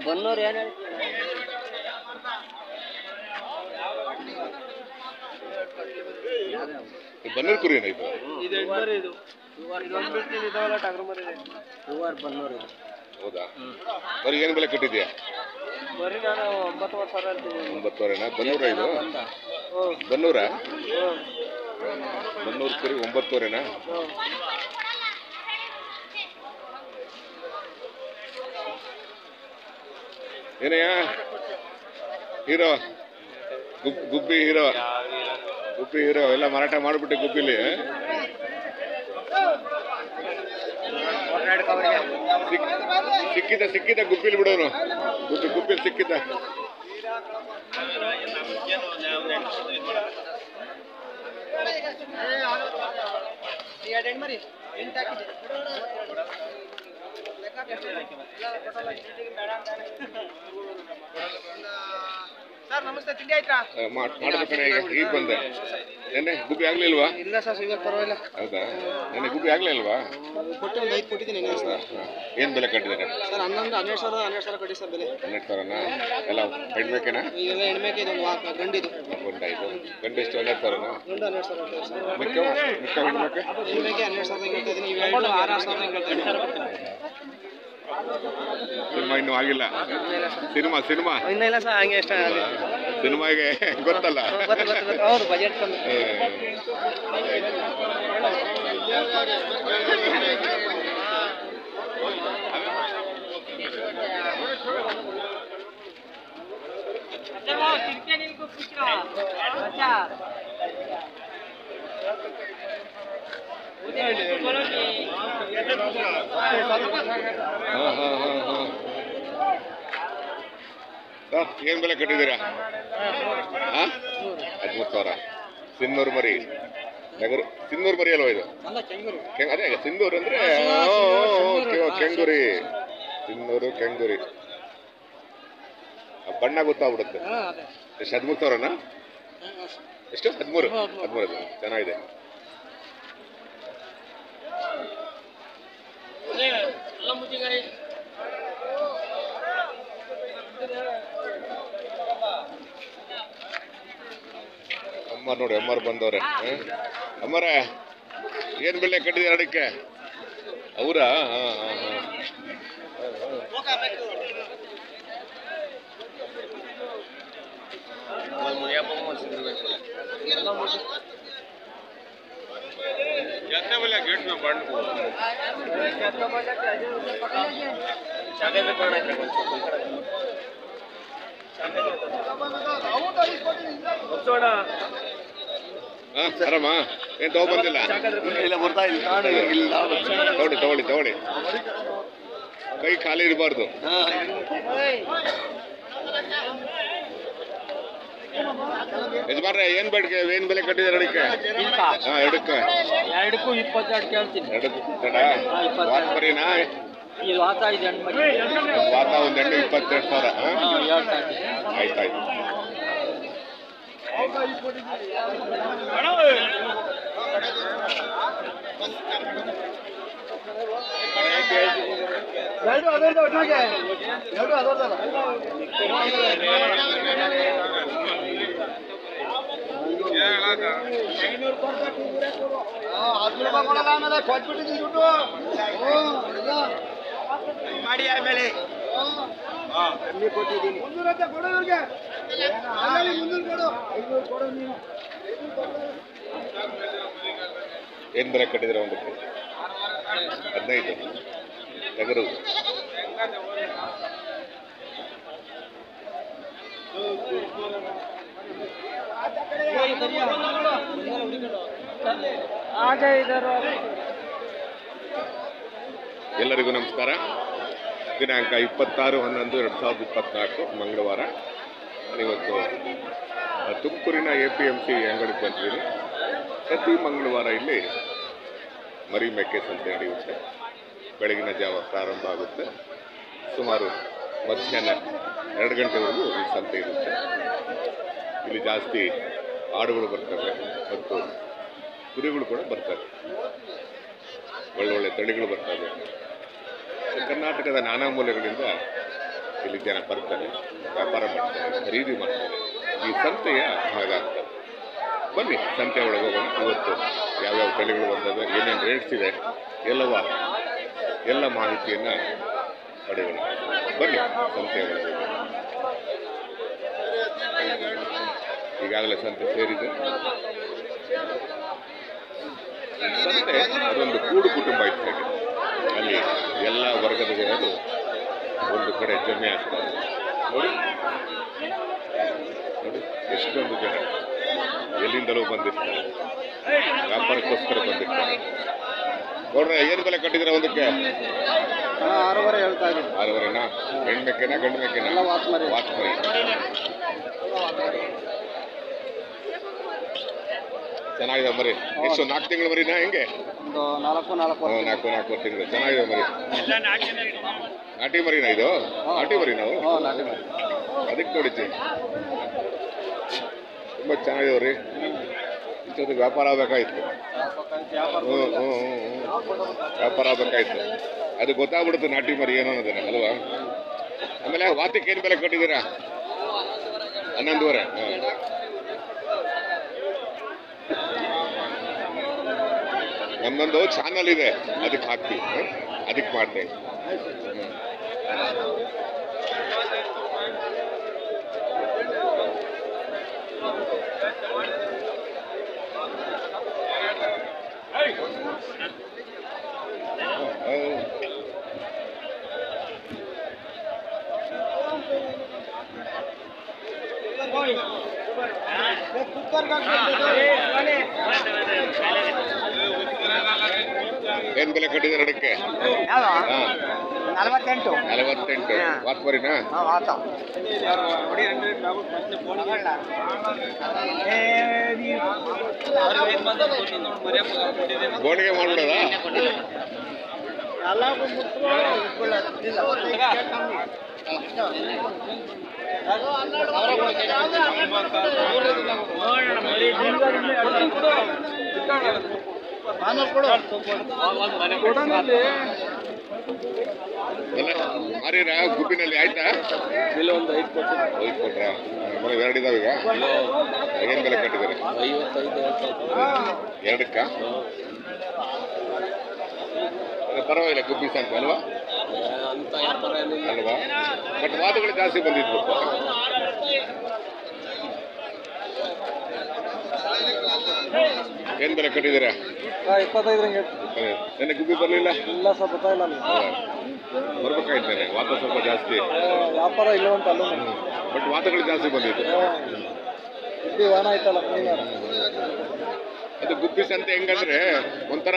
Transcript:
ಬನ್ನೂರು ಏನು ಬನ್ನೂರು ಕುರಿ ಹೌದಾ? ಬರೀ ಏನು ಬೆಲೆ ಕಟ್ಟಿದ್ಯಾ? ಬರೀ ನಾನು 9,000 ಬನ್ನೂರ ಇದು ಬನ್ನೂರ ಕುರಿ 9,000 ಏನಯ್ಯ ಹೀರೋ ಗುಬ್ಬಿ ಹೀರೋ ಎಲ್ಲ ಮಾರಾಟ ಮಾಡಿಬಿಟ್ಟೆ ಗುಬ್ಬಿಲಿ. ಸಿಕ್ಕಿದ ಗುಬ್ಬಿಲಿ ಬಿಡೋನು ಗುಬ್ಬಿಲಿ ಸಿಕ್ಕಿದ್ದ. ಸರ್ ನಮಸ್ತೆ, ತಿಂಡಿ ಆಯ್ತಾ? ಮಾಡ್ಬೇಕಣ್ಣ, ಈಗ ಬಂದೆ. ನೆನ್ನೆ ಗುಬ್ಬಿ ಆಗ್ಲಿಲ್ವಾ? ಇಲ್ಲ ಸರ್, ಇವತ್ತು ಪರವಾಗಿಲ್ಲ. ಹೌದಾ? ನೆನ್ನೆ ಗುಬ್ಬಿ ಆಗ್ಲಿಲ್ವಾ? ಕೊಟ್ಟು ಒಂದು 5 ಕೊಟ್ಟಿದ್ದೀನಿ. ಏನು ಬೆಲೆ ಕಟ್ಟಿದ್ದಾರೆ ಸರ್? 12,000 ಕಟ್ಟಿ ಸರ್ ಬೆಲೆ. 12,000 ಎಲ್ಲ ಹೆಣ್ಮೇಕೆನಾ? ಇದೆಲ್ಲ ಹೆಣ್ಮೇಕೆ, ಇದೊಂದು ಗಂಡಿದು. ಗಂಡು ಎಷ್ಟು? 12,000 ಗಂಡು 12,000 ಮಿಕ್ಕ ಹೆಣ್ಮೇಕೆ? ಹೆಣ್ಮೇಕೆ 12,000 ಹೇಳ್ತಾ ಇದ್ದೀನಿ. ನೀವು 6,000 ಹೇಳ್ತಾ ಇದ್ದೀನಿ. ಸಿನಿಮಾ ಇನ್ನೂ ಆಗಿಲ್ಲ. ಸಿನಿಮಾ ಇನ್ನೂ ಇಲ್ಲ ಸರ್, ಹಂಗೆ ಇಷ್ಟ ಸಿನಿಮಾಗೆ ಗೊತ್ತಲ್ಲ. ಹೌದು, ಬಜೆಟ್ ಏನ್ ಬೆಲೆ ಕಟ್ಟಿದ್ದೀರಾ? 13,000. ಸಿನ್ನೂರು ಮರಿ ಸಿನ್ನೂರು ಮರಿ ಅಲ್ವಾ ಇದು? ಅದೇ ಸಿಂಧೂರು ಅಂದ್ರೆ ಕೆಂಗುರಿ. ಸಿನ್ನೂರು ಕೆಂಗುರಿ ಬಣ್ಣ ಗೊತ್ತಾಗ್ಬಿಡುತ್ತೆ. ಎಷ್ಟು? 13,000ನಾ? ಎಷ್ಟು? 13 ಚೆನ್ನಾಗಿದೆ. ಅಮ್ಮ ನೋಡಿ, ಅಮ್ಮರು ಬಂದವ್ರೆ. ಅಮ್ಮರ ಏನ್ ಬೆಲೆ ಕಟ್ಟಿದ್ದೀರ ಅಡಿಕೆ? ಅವರಾ? कितने बोले गेट में बंद ಆರಾಮ? ಏನ್ ತಗೊಬಂದಿಲ್ಲ? ತಗೊಳ್ಳಿ ಕೈ ಖಾಲಿ ಇರಬಾರ್ದು. ಯಜಮಾನ್ರೆ ಏನ್ ಬೆಲೆ ಕಟ್ಟಿದ್ದಾರೆ ಅಡಿಕೆ? ಎರಡಕ್ಕೂ 22 ಕೇಳ್ತೀನಿ. ಮರಿನಾ? ವಾತ ಒಂದು ಹೆಣ್ಣು 22,000. ಆಯ್ತಾಯ್ತು. ಎರಡು ಮಾಡಿ ಆಮೇಲೆ ಕೊಟ್ಟಿದ್ದೀನಿ. ಏನ್ ಬೆಲೆ ಕಟ್ಟಿದ್ರೆ ಒಂದಕ್ಕೆ? 15 ಟಗರು. ಎಲ್ಲರಿಗೂ ನಮಸ್ಕಾರ. ದಿನಾಂಕ 26/11/2024 ಮಂಗಳವಾರ. ಇವತ್ತು ತುಮಕೂರಿನ APMC ಅಂಗಡಿಗೆ ಬಂದಿದ್ದೀನಿ. ಪ್ರತಿ ಮಂಗಳವಾರ ಇಲ್ಲಿ ಮರಿ ಮೇಕೆ ಸಂತೆ ನಡೆಯುತ್ತೆ. ಬೆಳಗಿನ ಜಾವ ಪ್ರಾರಂಭ ಆಗುತ್ತೆ. ಸುಮಾರು ಮಧ್ಯಾಹ್ನ 2 ಗಂಟೆವರೆಗೂ ಈ ಸಂತೆ ಇರುತ್ತೆ. ಇಲ್ಲಿ ಜಾಸ್ತಿ ಆಡುಗಳು ಬರ್ತವೆ ಮತ್ತು ಕುರಿಗಳು ಕೂಡ ಬರ್ತವೆ. ಒಳ್ಳೊಳ್ಳೆ ತಳಿಗಳು ಬರ್ತವೆ. ಕರ್ನಾಟಕದ ನಾನಾ ಮೂಲೆಗಳಿಂದ ಇಲ್ಲಿ ಜನ ಬರ್ತಾರೆ, ವ್ಯಾಪಾರ ಮಾಡ್ತಾರೆ, ಖರೀದಿ ಮಾಡ್ತಾರೆ. ಈ ಸಂತೆಯ ಭಾಗ ಆಗ್ತದೆ. ಬನ್ನಿ ಸಂತೆ ಒಳಗೆ ಹೋಗೋಣ. ಇವತ್ತು ಯಾವ್ಯಾವ ತಳಿಗಳು ಬಂದವೆ, ಏನೇನು ರೇಟ್ಸ್ ಇದೆ, ಎಲ್ಲ ಮಾಹಿತಿಯನ್ನು ಪಡೆಯೋಣ. ಬನ್ನಿ ಸಂತೆ ಒಳಗೆ. ಈಗಾಗಲೇ ಸಂತೆ ಸೇರಿದೆ. ಸಂತೆ ಅದೊಂದು ಕೂಡು ಕುಟುಂಬ ಇದ್ದಾಗೆ. ಅಲ್ಲಿ ಎಲ್ಲ ವರ್ಗದ ಜನರು ಒಂದು ಕಡೆ ಜಮೆ ಆಗ್ತಾರೆ. ನೋಡಿ ಎಷ್ಟೊಂದು ಜನ ಎಲ್ಲಿಂದಲೂ ಬಂದಿರ್ತಾರೆ, ವ್ಯಾಪಾರಕ್ಕೋಸ್ಕರ ಬಂದಿರ್ತಾರೆ. ನೋಡ್ರೆ ಏನು ಬೆಲೆ ಕಟ್ಟಿದ್ರೆ ಒಂದಕ್ಕೆ? 6.5 ಹೇಳ್ತಾ ಇದ್ದೀನಿ. 6.5ನಾ? ಹೆಣ್ಣು ಮೇಕೆನಾ ಗಂಡು ಮೇಕೆನಾ? ವಾತ್ಮರಿ. ಚೆನ್ನಾಗಿದೆ ಮರಿ. ಎಷ್ಟು 4 ತಿಂಗಳು ಮರಿನಾ ಹೆಂಗೆ? 4 ತಿಂಗಳು. ಚೆನ್ನಾಗಿದೆ ಮರಿ. ನಾಟಿ ಮರಿನಾ ಇದು? ನಾಟಿ ಮರಿ ನಾವು ಅದಕ್ಕೆ ನೋಡಿದ್ವಿ. ತುಂಬ ಚೆನ್ನಾಗಿದವ್ರಿ. ಇಷ್ಟೊತ್ತಿಗೆ ವ್ಯಾಪಾರ ಆಗಬೇಕಾಯ್ತು. ವ್ಯಾಪಾರ ಆಗಬೇಕಾಯ್ತು. ಅದು ಗೊತ್ತಾಗ್ಬಿಡುತ್ತೆ ನಾಟಿ ಮರಿ ಏನು ಅನ್ನೋದನ್ನ ಅಲ್ವಾ? ಆಮೇಲೆ ವಾತಕ್ಕೆ ಏನು ಬೆಲೆ ಕಟ್ಟಿದ್ದೀರಾ? 11.5. ನಮ್ಮದೊಂದು ಚಾನಲ್ ಇದೆ, ಅದಕ್ಕೆ ಹಾಕ್ತೀವಿ, ಅದಕ್ಕೆ ಮಾಡ್ತೇವೆ. ಏನ್ ಬೆಲೆ ಕಟ್ಟಿದ್ದಾರೆ ಅಡಕ್ಕೆ? 48. ವಾತ್ಮರಿನಾ? ಗೋಣಿಗೆ ಮಾಡ್ಬಿಡೋದ? ಮಾರೀರಾ ಗುಬ್ಬಿನಲ್ಲಿ ಆಯ್ತಾ? ಇಲ್ಲ, ಒಂದು 5 ಕೊಟ್ರ. ಮನೆ 2 ಇದಾವೆ ಈಗ. ಏನ್ ಬೆಲೆ ಕಟ್ಟಿದ್ದಾರೆ? 55. 2ಕ್ಕ? ಪರವಾಗಿಲ್ಲ, ಗುಬ್ಬಿ ಸಂತೆ ಅಲ್ವಾ? ಅಲ್ವಾ? ಬಟ್ ವಾದಗಳು ಜಾಸ್ತಿ ಬಂದಿದ್ವು. ಏನ್ ಬೆಲೆ ಕಟ್ಟಿದ್ದೀರಾ? 25. ನೆನ್ನೆ ಗುಬ್ಬಿ ಬರಲಿಲ್ಲ? ಇಲ್ಲ ಸರ್, ಗೊತ್ತಾಯಿಲ್ಲ. ಬರ್ಬೇಕಾಯ್ತಾನೆ. ವಾತ ಸ್ವಲ್ಪ ಜಾಸ್ತಿ ವ್ಯಾಪಾರ ಇಲ್ಲವಂತ ಅಲ್ಲ, ಬಟ್ ವಾತಗಳು ಜಾಸ್ತಿ ಬಂದಿತ್ತು. ವಾಣ ಆಯ್ತಲ್ಲ. ಅದು ಗುಬ್ಬಿ ಸಂತೆ ಹೆಂಗಂದ್ರೆ ಒಂಥರ